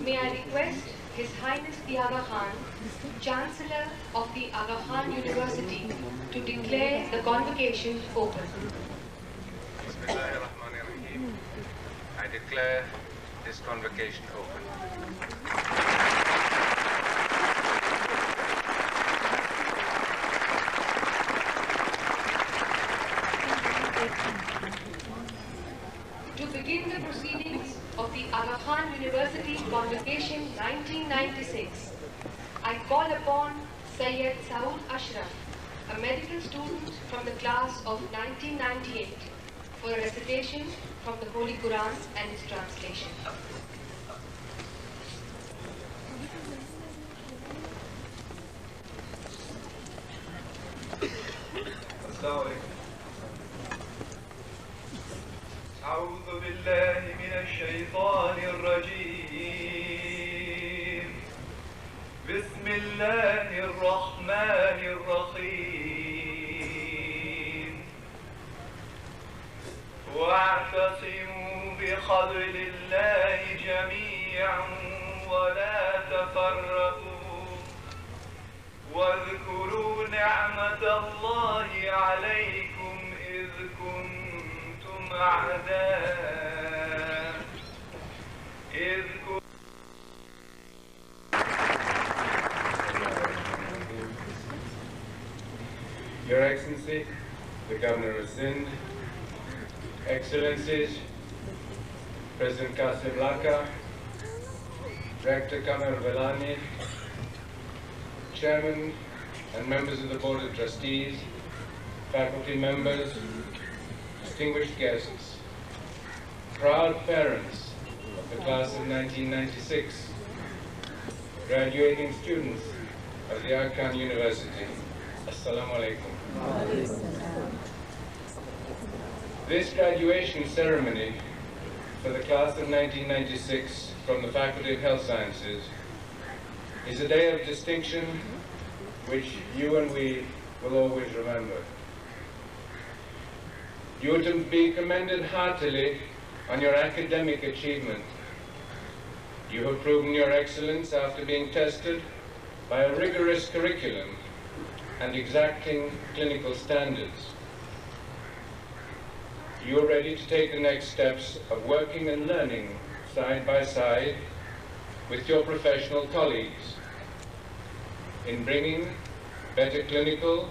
May I request His Highness the Aga Khan, Chancellor of the Aga Khan University, to declare the convocation open. Bismillahirrahmanirrahim. I declare this convocation open. To begin the proceedings of the Aga Khan University Convocation 1996, I call upon Sayyid Saud Ashraf, a medical student from the class of 1998, for a recitation from the Holy Quran and its translation. أعوذ بالله من الشيطان الرجيم. بسم الله الرحمن الرحيم. واعتصموا بحبل الله جميعا ولا تفرقوا واذكروا نعمة الله عليكم إذ كنتم أعداء Your Excellency, the Governor of Sindh, Excellencies, President Qasim Laka, Rector Qamar Velani, Chairman and members of the Board of Trustees, faculty members, distinguished guests, proud parents of the class of 1996, graduating students of the Aga Khan University, Assalamu alaikum. This graduation ceremony for the class of 1996 from the Faculty of Health Sciences is a day of distinction which you and we will always remember. You are to be commended heartily on your academic achievement. You have proven your excellence after being tested by a rigorous curriculum and exacting clinical standards. You are ready to take the next steps of working and learning side by side with your professional colleagues in bringing better clinical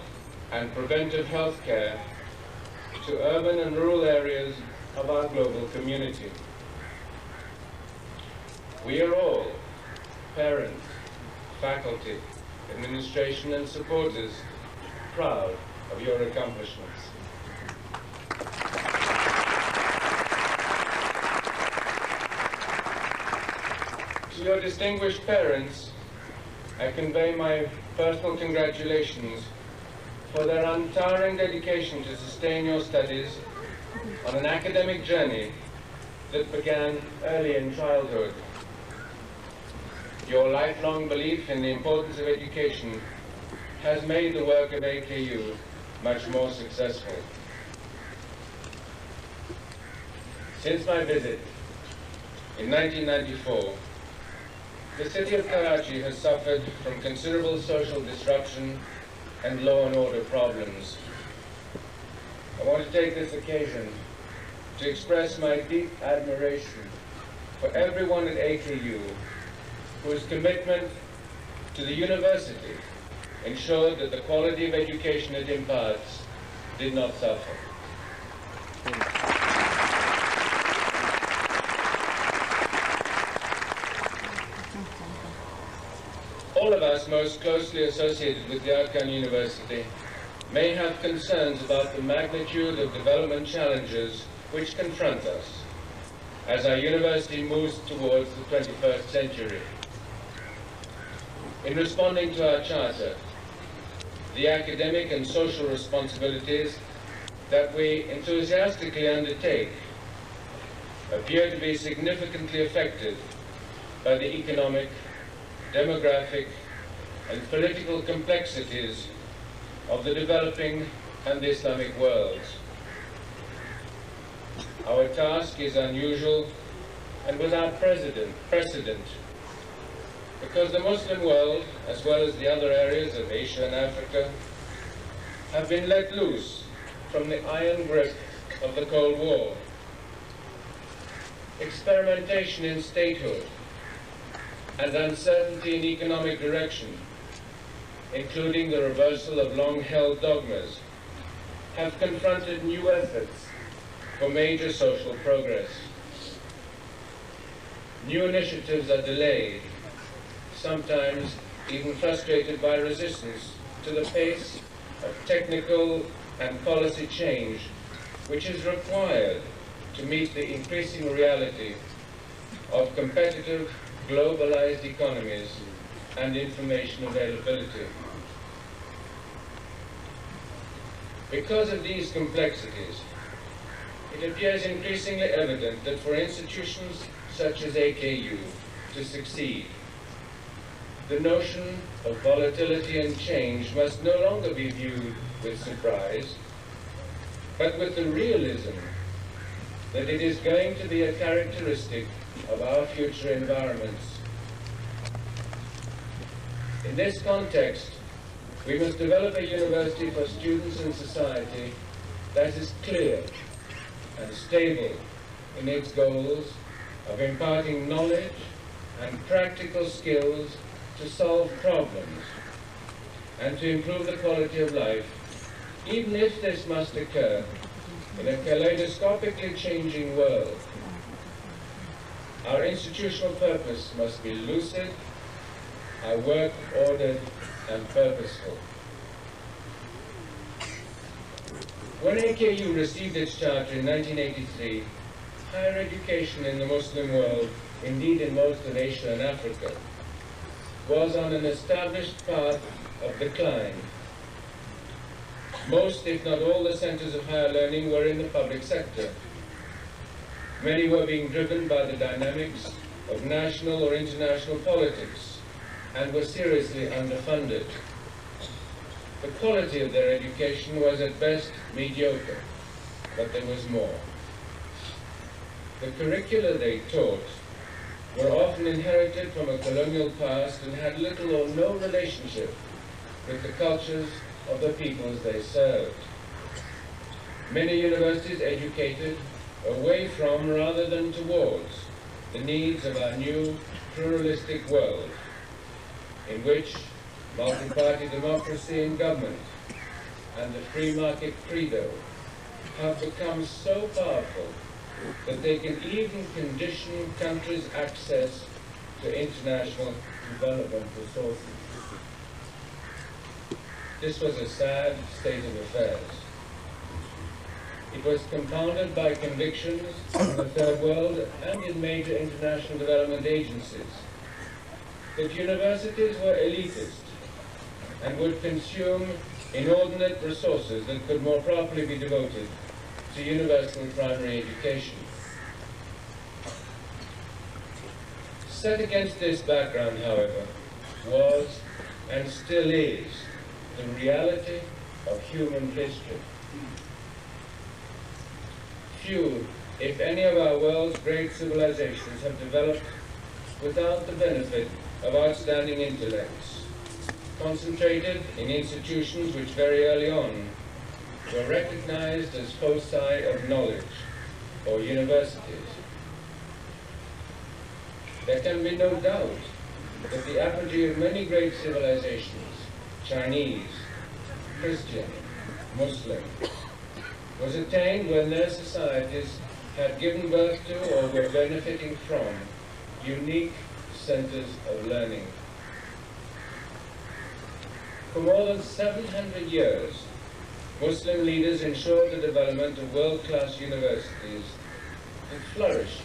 and preventive health care to urban and rural areas of our global community. We are all, parents, faculty, administration and supporters, proud of your accomplishments. To your distinguished parents, I convey my personal congratulations for their untiring dedication to sustain your studies on an academic journey that began early in childhood. Your lifelong belief in the importance of education has made the work of AKU much more successful. Since my visit in 1994, the city of Karachi has suffered from considerable social disruption and law and order problems. I want to take this occasion to express my deep admiration for everyone at AKU whose commitment to the university ensured that the quality of education it imparts did not suffer. All of us most closely associated with the Arkan University may have concerns about the magnitude of development challenges which confront us as our university moves towards the 21st century. In responding to our charter, the academic and social responsibilities that we enthusiastically undertake appear to be significantly affected by the economic, demographic, and political complexities of the developing and the Islamic worlds. Our task is unusual and without precedent, because the Muslim world, as well as the other areas of Asia and Africa, have been let loose from the iron grip of the Cold War. Experimentation in statehood and uncertainty in economic direction, including the reversal of long-held dogmas, have confronted new efforts for major social progress. New initiatives are delayed, sometimes even frustrated by resistance to the pace of technical and policy change which is required to meet the increasing reality of competitive, globalized economies and information availability. Because of these complexities, it appears increasingly evident that for institutions such as AKU to succeed, the notion of volatility and change must no longer be viewed with surprise, but with the realism that it is going to be a characteristic of our future environments. In this context, we must develop a university for students and society that is clear and stable in its goals of imparting knowledge and practical skills to solve problems and to improve the quality of life, even if this must occur in a kaleidoscopically changing world. Our institutional purpose must be lucid, our work ordered and purposeful. When AKU received its charter in 1983, higher education in the Muslim world, indeed in most of Asia and Africa, was on an established path of decline. Most, if not all, the centers of higher learning were in the public sector. Many were being driven by the dynamics of national or international politics and were seriously underfunded. The quality of their education was at best mediocre, but there was more. The curricula they taught were often inherited from a colonial past and had little or no relationship with the cultures of the peoples they served. Many universities educated away from rather than towards the needs of our new pluralistic world, in which multi-party democracy in government and the free market credo have become so powerful that they can even condition countries' access to international development resources. This was a sad state of affairs. It was compounded by convictions in the third world and in major international development agencies that universities were elitist and would consume inordinate resources that could more properly be devoted to universal primary education. Set against this background, however, was and still is the reality of human history. Few, if any, of our world's great civilizations have developed without the benefit of outstanding intellects, concentrated in institutions which very early on were recognized as foci of knowledge, or universities. There can be no doubt that the apogee of many great civilizations, Chinese, Christian, Muslim, was attained when their societies had given birth to or were benefiting from unique centers of learning. For more than 700 years, Muslim leaders ensured the development of world-class universities that flourished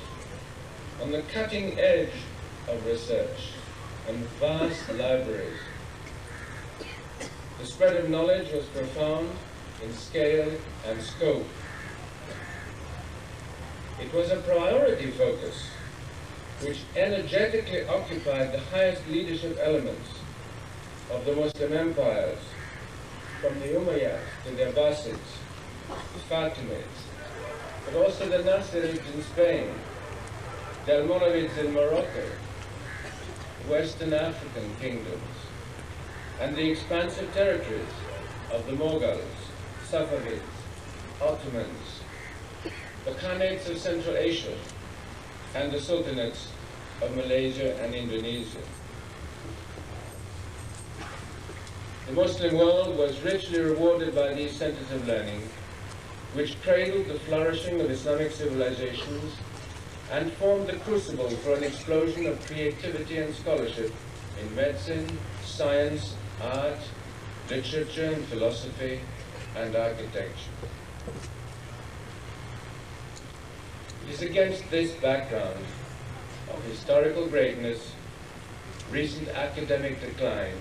on the cutting edge of research and vast libraries. The spread of knowledge was profound in scale and scope. It was a priority focus which energetically occupied the highest leadership elements of the Muslim empires, from the Umayyads to the Abbasids, the Fatimids, but also the Nasirids in Spain, the Almoravids in Morocco, Western African kingdoms, and the expansive territories of the Mughals, Safavids, Ottomans, the Khanates of Central Asia, and the Sultanates of Malaysia and Indonesia. The Muslim world was richly rewarded by these centers of learning, which cradled the flourishing of Islamic civilizations and formed the crucible for an explosion of creativity and scholarship in medicine, science, art, literature and philosophy, and architecture. It is against this background of historical greatness, recent academic decline,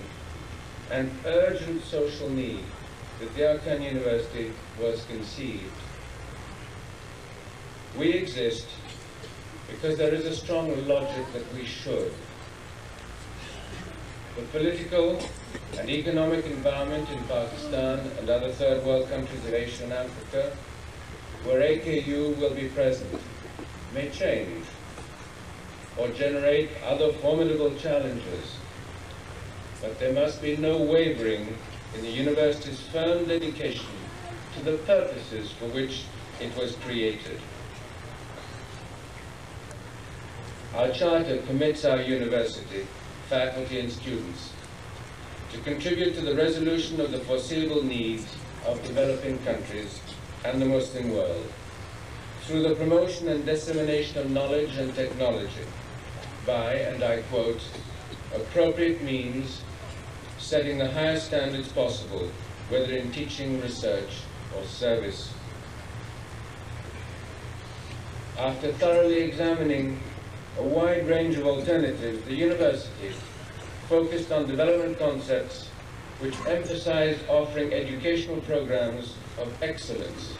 and urgent social need that the Arkan University was conceived. We exist because there is a strong logic that we should. The political and economic environment in Pakistan and other third world countries of Asia and Africa, where AKU will be present, may change or generate other formidable challenges, but there must be no wavering in the university's firm dedication to the purposes for which it was created. Our charter commits our university, faculty and students to contribute to the resolution of the foreseeable needs of developing countries and the Muslim world through the promotion and dissemination of knowledge and technology by, and I quote, appropriate means setting the highest standards possible, whether in teaching, research, or service. After thoroughly examining a wide range of alternatives, the university focused on development concepts which emphasized offering educational programs of excellence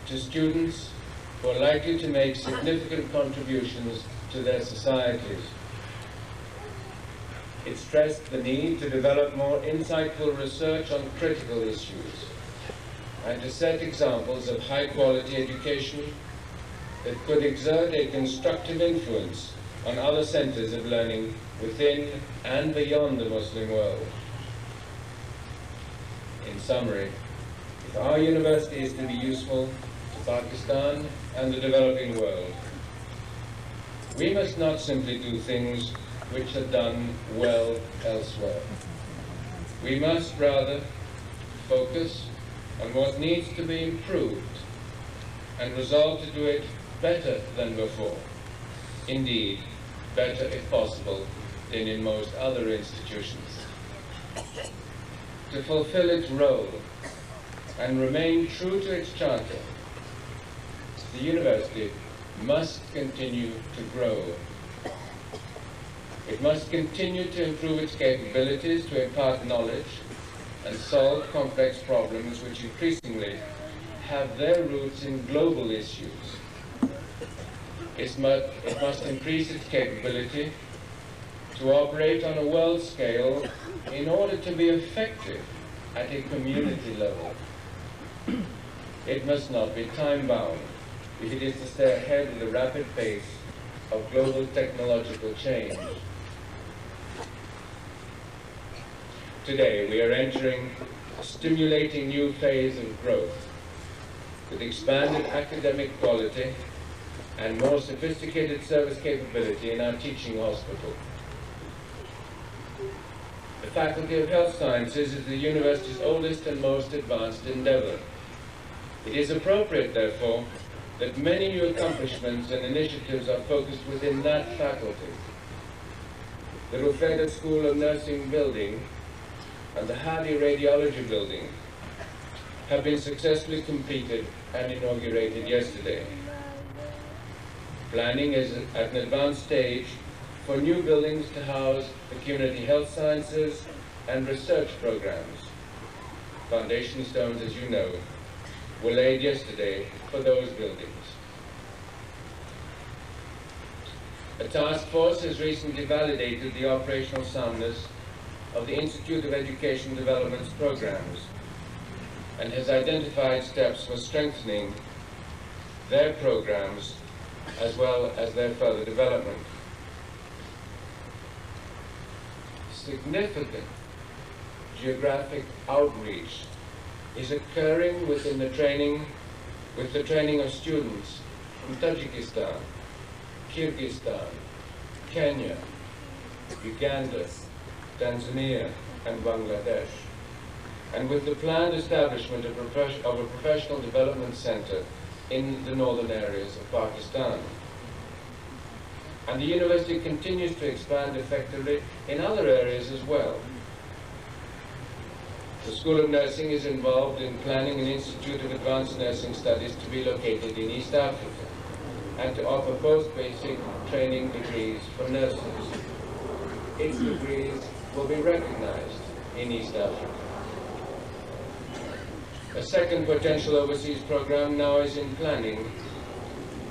to students who are likely to make significant contributions to their societies. It stressed the need to develop more insightful research on critical issues and to set examples of high-quality education that could exert a constructive influence on other centers of learning within and beyond the Muslim world. In summary, if our university is to be useful to Pakistan and the developing world, we must not simply do things which are done well elsewhere. We must rather focus on what needs to be improved and resolve to do it better than before. Indeed, better if possible than in most other institutions. To fulfill its role and remain true to its charter, the university must continue to grow. It must continue to improve its capabilities to impart knowledge and solve complex problems which increasingly have their roots in global issues. It must increase its capability to operate on a world scale in order to be effective at a community level. It must not be time-bound if it is to stay ahead of the rapid pace of global technological change. today we are entering a stimulating new phase of growth with expanded academic quality and more sophisticated service capability in our teaching hospital. The Faculty of Health Sciences is the university's oldest and most advanced endeavor. It is appropriate, therefore, that many new accomplishments and initiatives are focused within that faculty. The Rufeda School of Nursing building and the Hadi Radiology building have been successfully completed and inaugurated yesterday. Planning is at an advanced stage for new buildings to house the community health sciences and research programs. Foundation stones, as you know, were laid yesterday for those buildings. A task force has recently validated the operational soundness of the Institute of Education Development's programs and has identified steps for strengthening their programs as well as their further development. Significant geographic outreach is occurring within the training of students from Tajikistan, Kyrgyzstan, Kenya, Uganda, Tanzania, and Bangladesh, and with the planned establishment of a professional development center in the northern areas of Pakistan. And the university continues to expand effectively in other areas as well. The School of Nursing is involved in planning an Institute of Advanced Nursing Studies to be located in East Africa and to offer post-basic training degrees for nurses. Its degrees will be recognized in East Africa. A second potential overseas program now is in planning,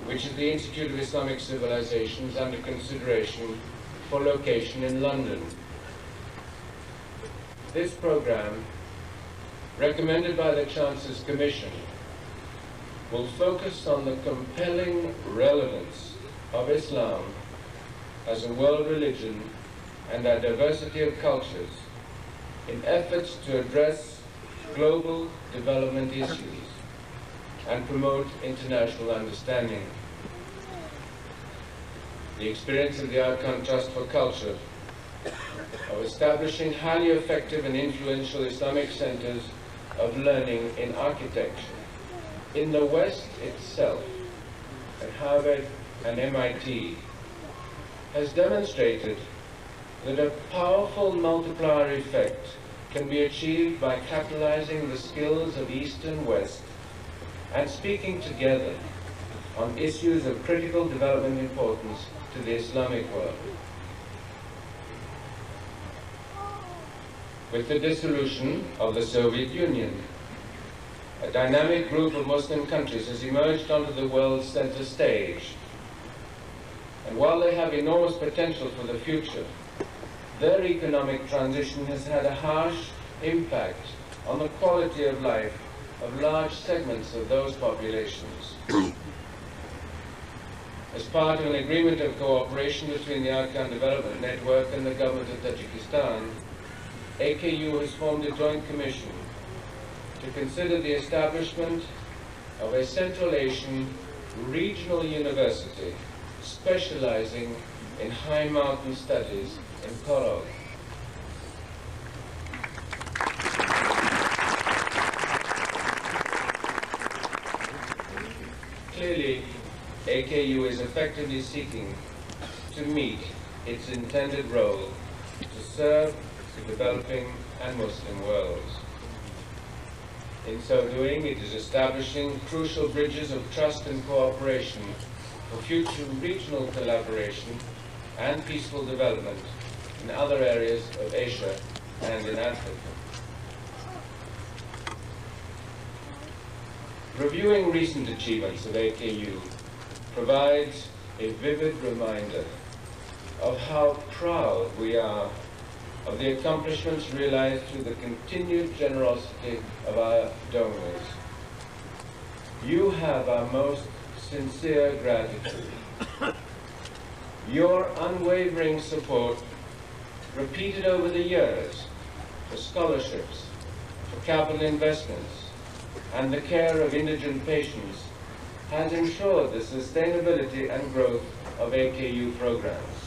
which is the Institute of Islamic Civilizations under consideration for location in London. This program, recommended by the Chancellor's Commission, will focus on the compelling relevance of Islam as a world religion and our diversity of cultures in efforts to address global development issues and promote international understanding. The experience of the Arkan Trust for Culture of establishing highly effective and influential Islamic centers of learning in architecture in the West itself, at Harvard and MIT, has demonstrated that a powerful multiplier effect can be achieved by capitalizing the skills of East and West and speaking together on issues of critical development importance to the Islamic world. With the dissolution of the Soviet Union, a dynamic group of Muslim countries has emerged onto the world's center stage. And while they have enormous potential for the future, their economic transition has had a harsh impact on the quality of life of large segments of those populations. As part of an agreement of cooperation between the Arkan Development Network and the government of Tajikistan, AKU has formed a joint commission to consider the establishment of a Central Asian regional university specializing in high mountain studies in Karachi. Clearly, AKU is effectively seeking to meet its intended role to serve the developing and Muslim worlds. In so doing, it is establishing crucial bridges of trust and cooperation for future regional collaboration and peaceful development in other areas of Asia and in Africa. Reviewing recent achievements of AKU provides a vivid reminder of how proud we are of the accomplishments realized through the continued generosity of our donors. You have our most sincere gratitude. Your unwavering support, repeated over the years, for scholarships, for capital investments, and the care of indigent patients has ensured the sustainability and growth of AKU programs.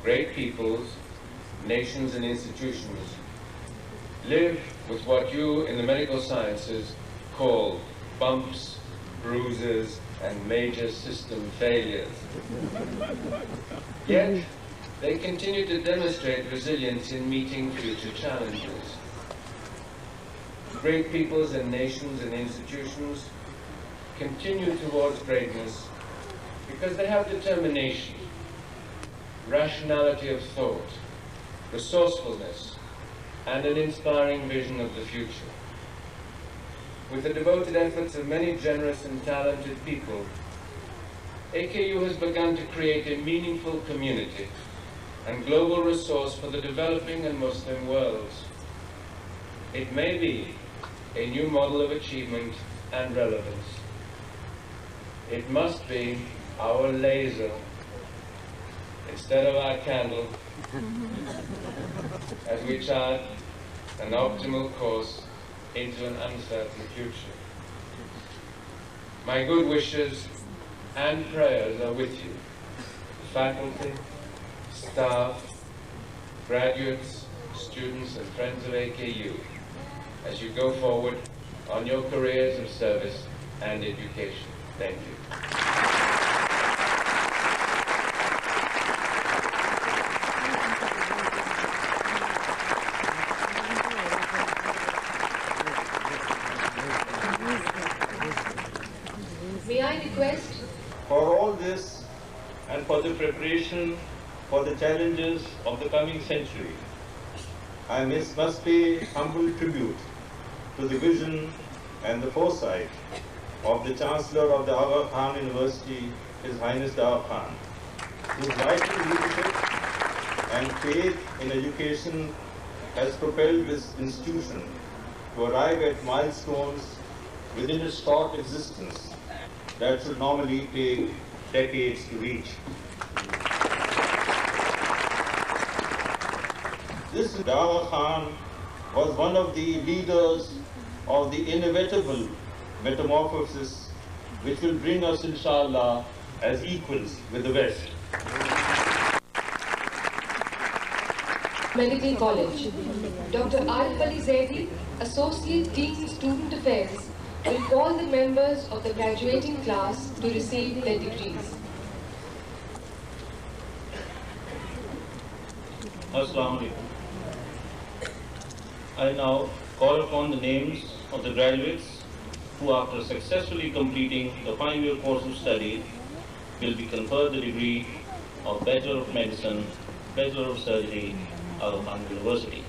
Great peoples, nations, and institutions live with what you in the medical sciences call bumps, bruises, and major system failures. Yet, they continue to demonstrate resilience in meeting future challenges. Great peoples and nations and institutions continue towards greatness because they have determination, rationality of thought, resourcefulness, and an inspiring vision of the future. With the devoted efforts of many generous and talented people, AKU has begun to create a meaningful community and global resource for the developing and Muslim worlds. It may be a new model of achievement and relevance. It must be our laser instead of our candle as we chart an optimal course into an uncertain future. My good wishes and prayers are with you, faculty, staff, graduates, students, and friends of AKU, as you go forward on your careers of service and education. Thank you. May I request? For all this and for the preparation for the challenges of the coming century, I must pay humble tribute to the vision and the foresight of the Chancellor of the Aga Khan University, His Highness the Aga Khan, whose vital leadership and faith in education has propelled this institution to arrive at milestones within its short existence that should normally take decades to reach. This Aga Khan was one of the leaders of the inevitable metamorphosis which will bring us, inshallah, as equals with the West. Medical College. Dr. Arif Ali Zaidi, Associate Dean Student Affairs, will call the members of the graduating class to receive their degrees. Assalamu alaikum. I now call upon the names of the graduates who, after successfully completing the 5-year course of study, will be conferred the degree of Bachelor of Medicine, Bachelor of Surgery, Aga Khan University.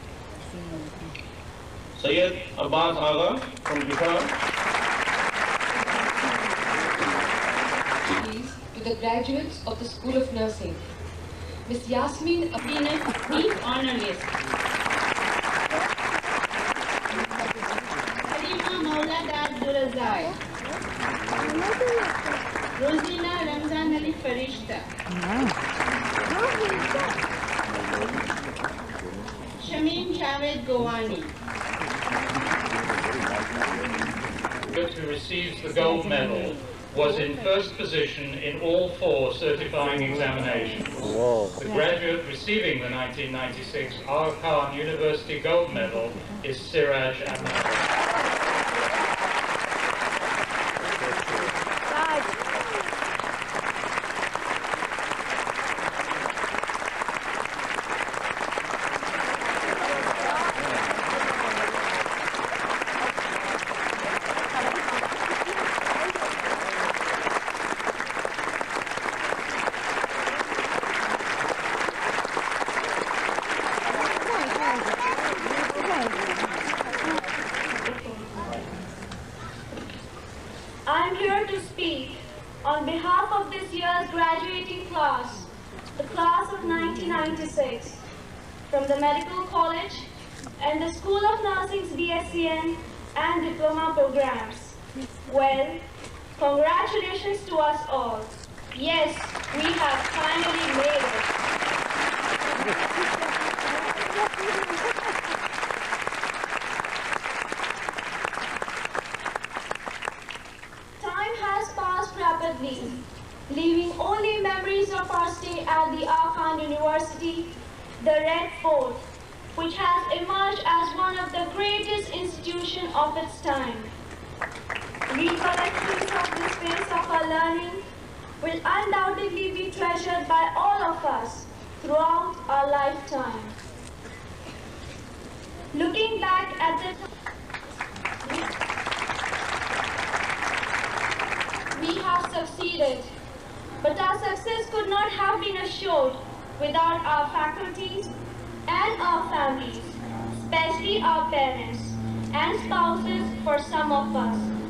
Sayyid Abbas Aga from Bihar. To the graduates of the School of Nursing, Ms. Yasmin Abinat, Dean Honor List. Halima Maulad Durazai. Rosina Ramzan Ali Farishta. Shamim Javed Gowani. Who receives the gold medal was in first position in all 4 certifying examinations. Whoa. The graduate receiving the 1996 Aga Khan University gold medal is Siraj Ahmed. I am here to speak on behalf of this year's graduating class, the class of 1996, from the Medical College and the School of Nursing's BSCN and Diploma programs. Well, Congratulations to us all. Yes, we have finally made it. Time has passed rapidly, leaving only memories of our stay at the Khan University, the Red Fort, which has emerged as one of the greatest institutions of its time. Recollections of this phase of our learning will undoubtedly be treasured by all of us throughout our lifetime. Looking back at the we have succeeded, but our success could not have been assured without our faculties and our families, especially our parents and spouses for some of us.